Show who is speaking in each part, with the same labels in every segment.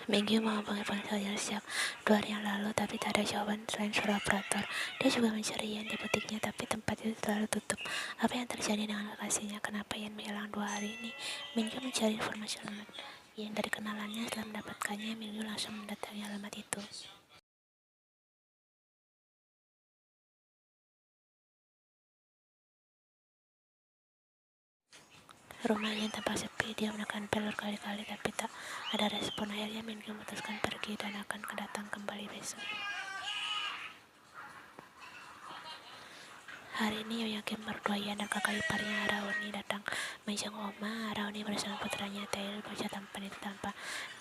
Speaker 1: Minggu menghubungi ponselnya sejak 2 hari yang lalu, tapi tak ada jawaban selain suara operator. Dia juga mencari Ian di butiknya, tapi tempat itu selalu tutup. Apa yang terjadi dengan kekasihnya? Kenapa Ian menghilang 2 hari ini? Minggu mencari informasi alamat Ian dari kenalannya. Setelah mendapatkannya, Minggu langsung mendatangi alamat itu. Rumah Ian tampak sepi. Dia menekan bel berkali-kali, tapi tak ada respon. Akhirnya Minggu memutuskan pergi dan akan datang kembali besok. Hari ini Yoyakim mertua Ian dan kakak iparnya Raoni datang menjenguk Oma. Raoni bersama putranya Tail bocah tampan itu tanpa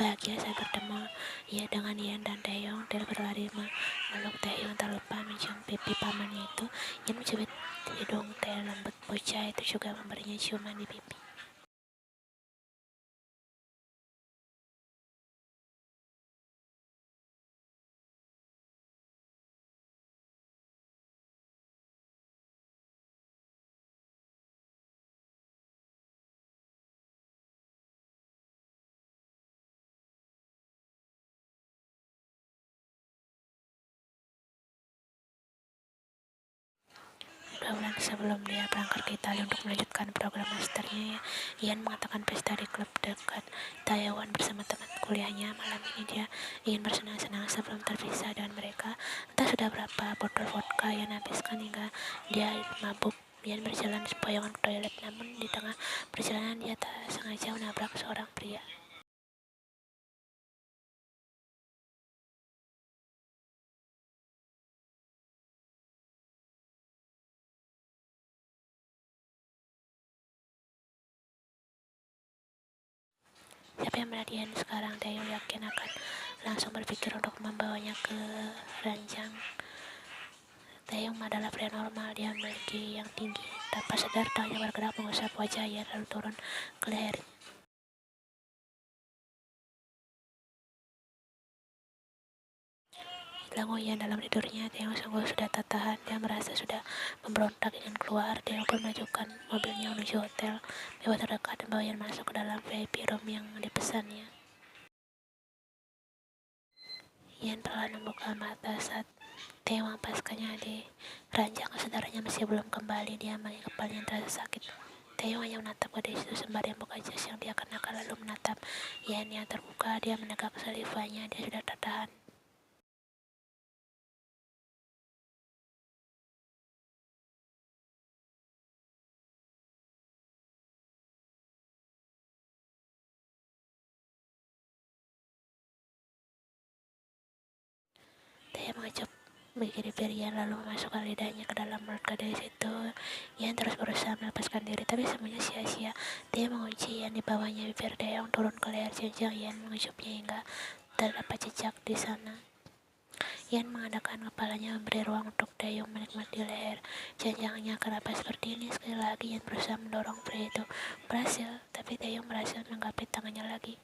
Speaker 1: bahagia saat bertemu dengan Ian dan Taeyong. Tail berlari memeluk Taeyong, tak lupa mencium pipi pamannya itu. Ian mencubit hidung Tail lembut. Bocah itu juga memberinya ciuman di pipi. Bulan sebelum dia berangkat ke Italia untuk melanjutkan program masternya, Ian mengatakan pesta di klub dekat Taiwan bersama teman kuliahnya. Malam ini dia ingin bersenang-senang sebelum terpisah dengan mereka. Entah sudah berapa botol vodka Ian habiskan hingga dia mabuk. Ian berjalan sempoyongan ke toilet, namun di tengah perjalanan dia tak sengaja menabrak seorang pria. Siapa yang melihat Ian sekarang? Taeyong yakin akan langsung berpikir untuk membawanya ke ranjang. Taeyong adalah pria normal. Dia memiliki yang tinggi. Tanpa sadar, tangannya bergerak mengusap wajah Ian lalu turun ke leher. Hilang Ian dalam tidurnya. Taeyong sungguh sudah tak tahan. Dia merasa sudah memberontak ingin keluar. Taeyong pun menunjukkan mobilnya menuju hotel mewah terdekat dan bawa Ian masuk ke dalam VIP room yang dipesannya. Ian perlahan membuka mata saat Taeyong melepaskannya di ranjang. Saudaranya masih belum kembali. Dia melihat kepalanya yang terasa sakit. Taeyong hanya menatap gadis itu sembari membuka jas yang dia kenakan, lalu menatap Ian yang terbuka. Dia menegak salivanya. Dia sudah tak tahan. Taeyong mengecup bibir Ian lalu memasukkan lidahnya ke dalam mulut gadis itu. Ian terus berusaha melepaskan diri, tapi semuanya sia-sia. Dia mengunci Ian di bawahnya. Bibir Taeyong turun ke leher jenjang Ian, mengecupnya hingga terdapat jejak di sana. Ian mengadakan kepalanya memberi ruang untuk Taeyong menikmati leher jenjangnya. Kenapa seperti ini? Sekali lagi Ian berusaha mendorong pria itu. Berhasil, tapi Taeyong berhasil menggapit tangannya lagi.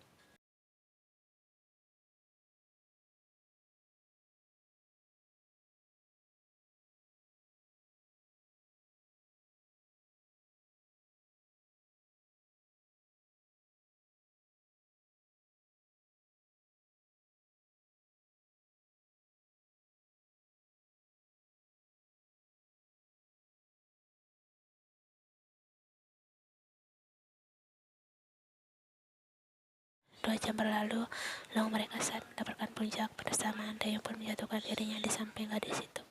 Speaker 1: Dua jam berlalu, lalu mereka saat mendapatkan puncak bersamaan. Taeyong pun menjatuhkan dirinya di samping gadis itu.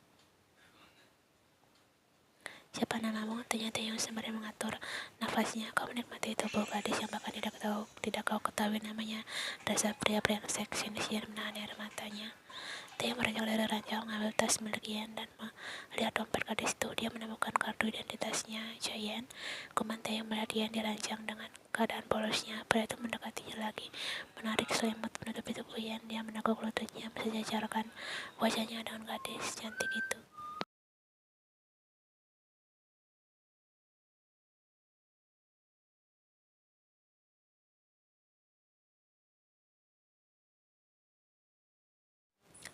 Speaker 1: Siapa namamu? Tanya Taeyong sembari mengatur nafasnya. Kau menikmati tubuh gadis yang bahkan tidak kau ketahui namanya. Dasar pria brengsek. Ian menahan air matanya. Taeyong beranjak dari ranjang, mengambil tas milik Ian dan melihat dompet gadis itu. Dia menemukan kartu identitasnya Ian. Kuman Taeyong melihat Ian di ranjang dengan keadaan polosnya. Pria itu mendekatinya lagi, menarik selimut menutupi tubuh Ian. Dia meneguk lututnya, mensejajarkan wajahnya dengan gadis cantik itu.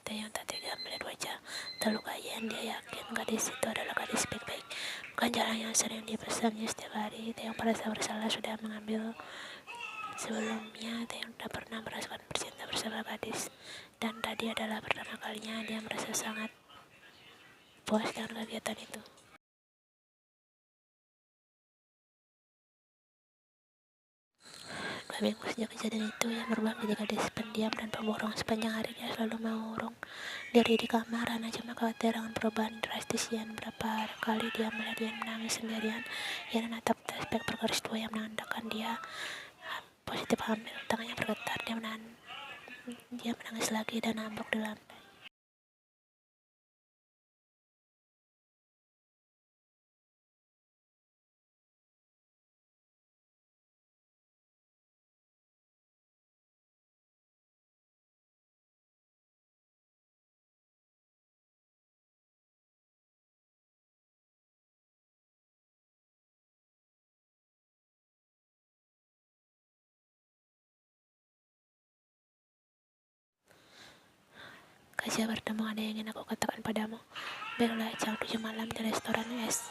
Speaker 1: Taeyong tak tega melihat wajah terluka Ian. Dia yakin gadis itu adalah gadis baik-baik, bukan jalan yang sering dipesannya setiap hari. Taeyong merasa bersalah sudah mengambil Sebelumnya, Taeyong sudah pernah merasakan bercinta bersama gadis, dan tadi adalah pertama kalinya dia merasa sangat puas dengan kegiatan itu. 2 minggu sejak kejadian itu, ia berubah menjadi gadis pendiam dan pemborong. Sepanjang hari dia selalu mengurung diri di kamar karena cuma khawatir dengan perubahan drastis Ian. Berapa kali dia melihat Ian menangis sendirian. Ian menatap flashback bergaris 2 yang menandakan dia positif hamil. Tangannya bergetar, dia menangis lagi dan ambruk di lantai. Kasia bertemu, ada yang ingin aku katakan padamu. Baiklah, jam 7 malam di restoran es.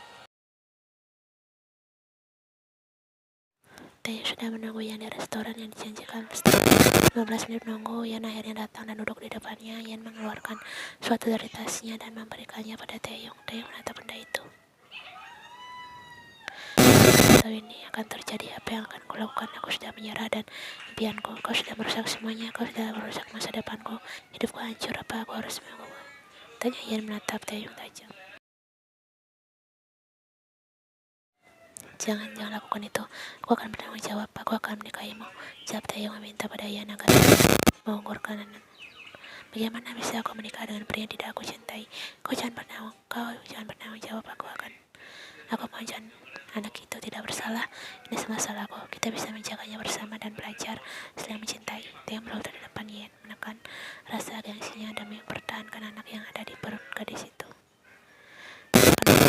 Speaker 1: Taeyong sudah menunggu Ian di restoran yang dijanjikan. Setelah 15 menit menunggu, Ian akhirnya datang dan duduk di depannya. Ian mengeluarkan suatu dari tasnya dan memberikannya pada Taeyong. Taeyong menatap benda itu. Tahu ini akan terjadi, apa yang akan kulakukan? Aku sudah menyerah dan impianku. Kau sudah merusak semuanya. Kau sudah merusak masa depanku. Hidupku hancur. Apa aku harus menunggu? Tanya Ian menatap Taeyong tajam. Jangan lakukan itu. Aku akan bertanggung jawab. Aku akan menikahimu. Jawab Taeyong meminta pada Ian agar mengungkapkan. Bagaimana bisa aku menikah dengan pria yang tidak aku cintai? Kau jangan bertanggung jawab. Aku mau jangan. Anak itu tidak bersalah. Ini semua salahku. Kita bisa menjaganya bersama dan belajar saling mencintai. Taeyong berlutut di depan Ian, menekan rasa gengsinya demi mempertahankan anak yang ada di perut gadis itu.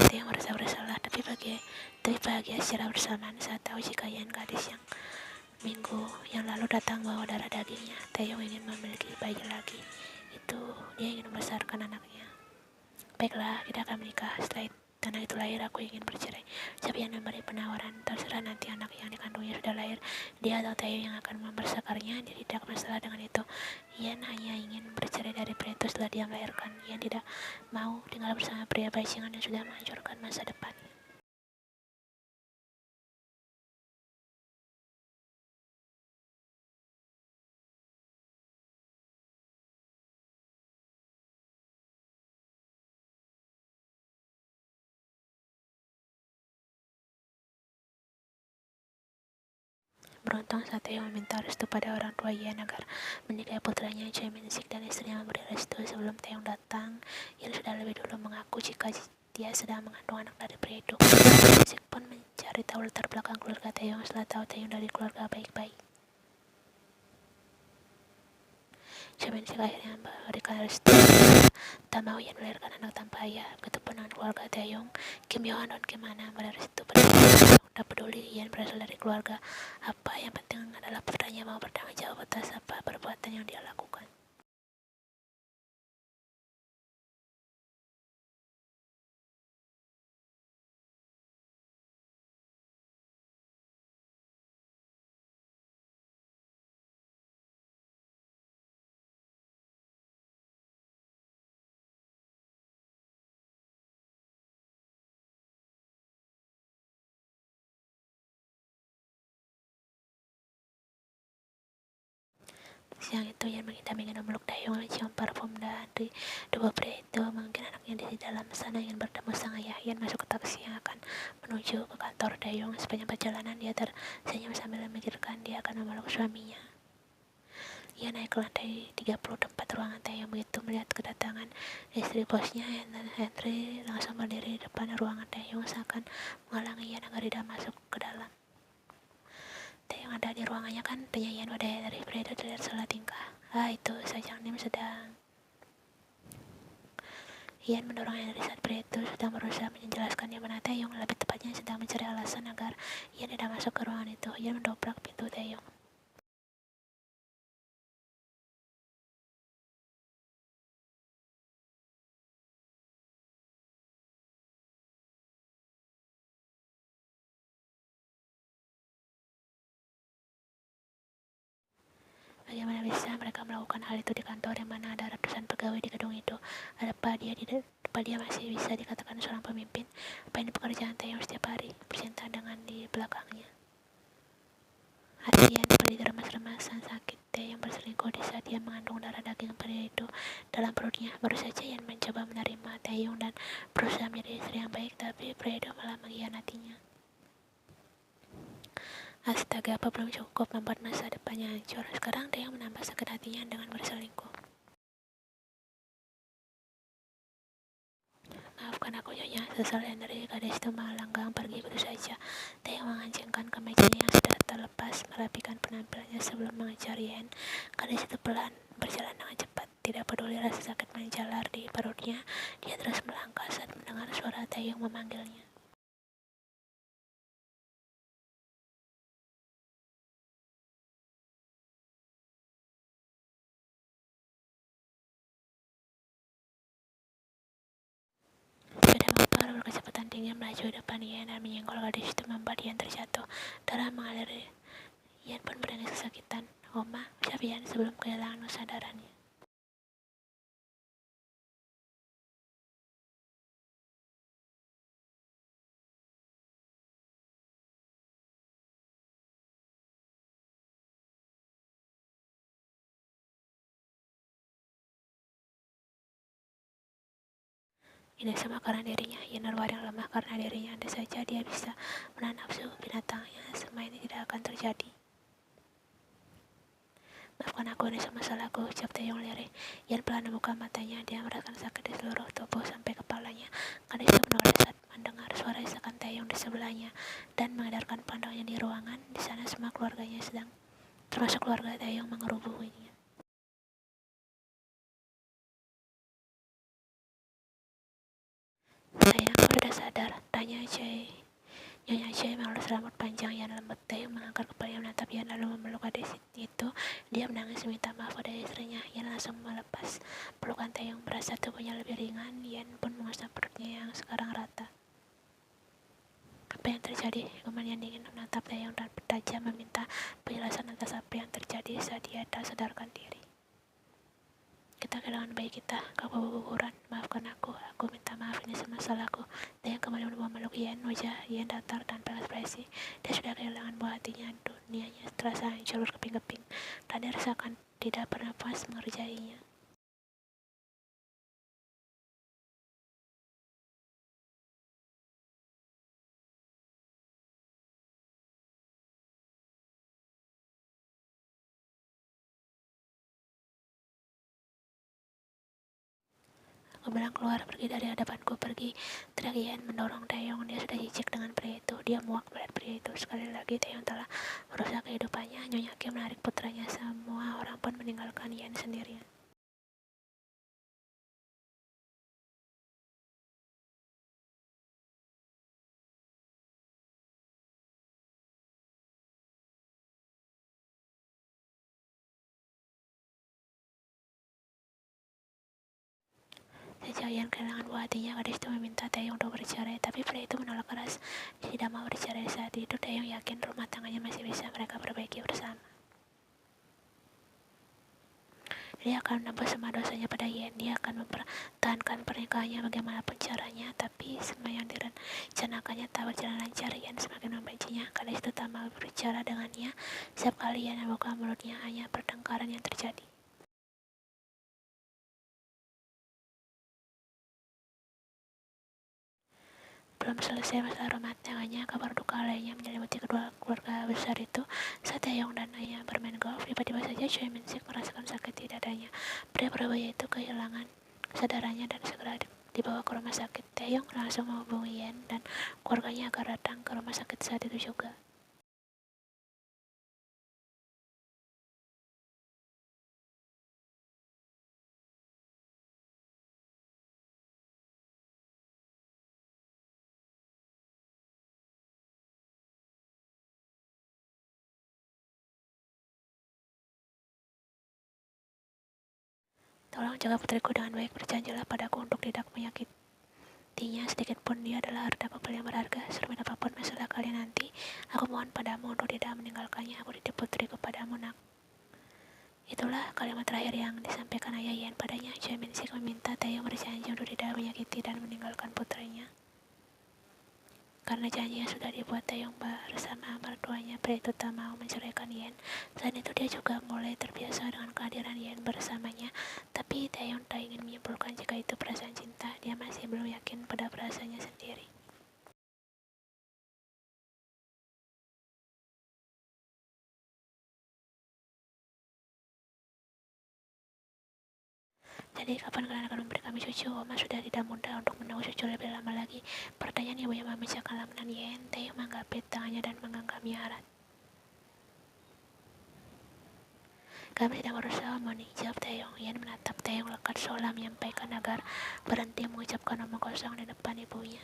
Speaker 1: Taeyong merasa bersalah, tapi bahagia secara bersamaan saat tahu jika Ian, gadis yang minggu yang lalu datang bawa darah dagingnya. Taeyong ingin memiliki bayi lagi. Dia ingin membesarkan anaknya. Baiklah, kita akan menikah. Setelah anak itu lahir, aku ingin bercerai. Tapi Ian memberi penawaran, terserah nanti anak yang dikandungnya sudah lahir, dia atau Taeyong yang akan membesarkannya. Dia tidak masalah dengan itu. Ian hanya ingin bercerai dari pria itu setelah dia melahirkan. Ian tidak mau tinggal bersama pria bajingan yang sudah menghancurkan masa depan. Beruntung saat Taeyong meminta restu pada orang tua Ian agar menikahi putranya Choi Min-sik dan istrinya memberi restu. Sebelum Taeyong datang, Ian sudah lebih dulu mengaku jika dia sedang mengandung anak dari pria itu. Min-sik pun mencari tahu latar belakang keluarga Taeyong. Setelah tahu Taeyong dari keluarga baik-baik, Choi Min-sik akhirnya memberikan restu. Tak mau Ian melahirkan anak tanpa ayah. Begitupun dengan keluarga Taeyong. Kim Yo-han dan Kim Hana memberi restu pada Taeyong. Tak peduli Ian berasal dari keluarga apa, yang penting adalah putranya mau bertanggung jawab atas apa perbuatan yang dia lakukan. Siang itu Ian ingin memeluk Taeyong, mencium parfum dari tubuh pria itu. Mungkin anaknya di dalam sana ingin bertemu sang ayah. Ian masuk ke taksi yang akan menuju ke kantor Taeyong. Sepanjang perjalanan dia tersenyum sambil memikirkan dia akan memeluk suaminya. Ia naik ke lantai 30 tempat ruangan Taeyong. Begitu melihat kedatangan istri bosnya, Henry langsung berdiri di depan ruangan Taeyong seakan menghalangi Ian agar tidak masuk ke dalam. Taeyong ada di ruangannya kan? Tanya Ian pada Henry. Pria itu terlihat salah tingkah. Itu Sajang Nim sedang. Ian mendorong Henry saat pria itu sedang berusaha menjelaskan di mana Taeyong, lebih tepatnya sedang mencari alasan agar Ian tidak masuk ke ruangan itu. Ian mendobrak pintu Taeyong. bagaimana bisa mereka melakukan hal itu di kantor yang mana ada ratusan pegawai di gedung itu? Apa dia masih bisa dikatakan seorang pemimpin? Apa ini pekerjaan Taeyong setiap hari, bercinta dengan di belakangnya? Hatian seperti remas-remasan sakit. Taeyong berselingkuh di saat dia mengandung darah daging pria itu dalam perutnya. Baru saja Yan mencoba menerima Taeyong dan berusaha menjadi istri yang baik, tapi pria itu malah mengkhianatinya. Astaga, apa belum cukup membuat masa depannya hancur? Sekarang Taeyong menambah sakit hatinya dengan berselingkuh. Maafkan aku Nyonya, sesal dari gadis itu melanggang pergi begitu saja. Taeyong mengancingkan kemejanya yang sudah terlepas, merapikan penampilannya sebelum mengejar Yen. Gadis itu pelan, berjalan dengan cepat. Tidak peduli rasa sakit menjalar di perutnya, dia terus melangkah saat mendengar suara Taeyong memanggilnya. Sepeda motor berkecepatan tinggi melaju di depan Yen dan menyenggol gadis itu membuat Yen terjatuh. Darah mengalir. Yen pun bernangis kesakitan. Oma, ucap Yen sebelum kehilangan kesadarannya. Ini semua karena dirinya. Yen yang lemah karena dirinya. Andai saja dia bisa menahan nafsu binatangnya, semua ini tidak akan terjadi. Maafkan aku, ini semua salahku, ucap Taeyong lirih. Yen pelan membuka matanya, dia merasakan sakit di seluruh tubuh sampai kepalanya. Gadis itu menoleh saat mendengar suara isakan Taeyong di sebelahnya dan mengedarkan pandangnya di ruangan. Di sana semua keluarganya sedang, termasuk keluarga Taeyong, mengerubuinya. Sayang, kau sudah sadar? Tanya Choi. Nyonya Choi mengelus rambut panjang yang lembut. Taeyong mengangkat kepalanya menatap Yan lalu memeluk gadis itu. Dia menangis meminta maaf pada istrinya. Yan langsung melepas pelukan Taeyong, merasa tubuhnya lebih ringan. Yan pun mengusap perutnya yang sekarang rata. Apa yang terjadi? Gumam Yan dingin menatap Taeyong dan bertajam meminta penjelasan atas apa yang terjadi saat dia tak sadarkan diri. Kita kehilangan bayi kita, kau keguguran, maafkan aku minta maaf, ini semua salahku. Taeyong kembali memeluk Yen, wajah Yen datar tanpa ekspresi. Dia sudah kehilangan buah hatinya, dunianya terasa hancur berkeping-keping, dan dia rasakan tidak pernah puas mengerjainya. Aku bilang keluar, pergi dari hadapanku, pergi. Teriak Yen mendorong Taeyong. Dia sudah jijik dengan pria itu. Dia muak melihat pria itu. Sekali lagi Taeyong telah merusak kehidupannya. Nyonya Kim menarik putranya. Semua orang pun meninggalkan Yen sendirian. Sejak Yan kehilangan buah hatinya, gadis itu meminta Taeyong untuk bercerai, tapi pria itu menolak keras. Dia tidak mau bercerai saat itu. Taeyong yakin rumah tangganya masih bisa mereka perbaiki bersama. Dia akan menembus semua dosanya pada Yen. Dia akan mempertahankan pernikahannya bagaimanapun caranya, tapi semua yang direncanakannya tak berjalan lancar. Yen semakin membencinya. Gadis itu tak mau berbicara dengannya. Setiap kali Yen membuka mulutnya, hanya pertengkaran yang terjadi. Belum selesai masalah rumah tangganya, kabar duka lainnya menyelimuti kedua keluarga besar itu. Saat Taeyong dan ayah bermain golf, tiba-tiba saja Choi Min-sik merasakan sakit di dadanya. Pria berbahaya itu kehilangan kesadarannya dan segera dibawa ke rumah sakit. Taeyong langsung menghubungi Yen dan keluarganya agar datang ke rumah sakit saat itu juga. Tolong jaga putriku dengan baik, berjanjilah padaku untuk tidak menyakitinya sedikit pun. Dia adalah hartaku paling berharga. Serumit apapun masalah kalian nanti, aku mohon padamu untuk tidak meninggalkannya. Aku titip putriku padamu, nak. Itulah kalimat terakhir yang disampaikan ayah Yen padanya. Choi Min Sik meminta Taeyong berjanji untuk tidak menyakiti dan meninggalkan putranya. Karena janji yang sudah dibuat Taeyong bersama mertuanya, pria itu tak mau menceraikan Yen. Selain itu dia juga mulai terbiasa dengan kehadiran Yen bersamanya. Tapi Taeyong tak ingin menyimpulkan jika itu perasaan cinta. Dia masih belum yakin pada perasaannya sendiri. Jadi kapan kalian akan memberi kami susu? Oma sudah tidak muda untuk menunggu susu lebih lama lagi. Pertanyaan ibunya memecahkan lamunan Yen. Taeyong menggapit tangannya dan menggenggamnya erat. Kami tidak berusaha Moni, jawab Taeyong. Yen menatap Taeyong lekat seolah menyampaikan agar berhenti mengucapkan omong kosong di depan ibunya.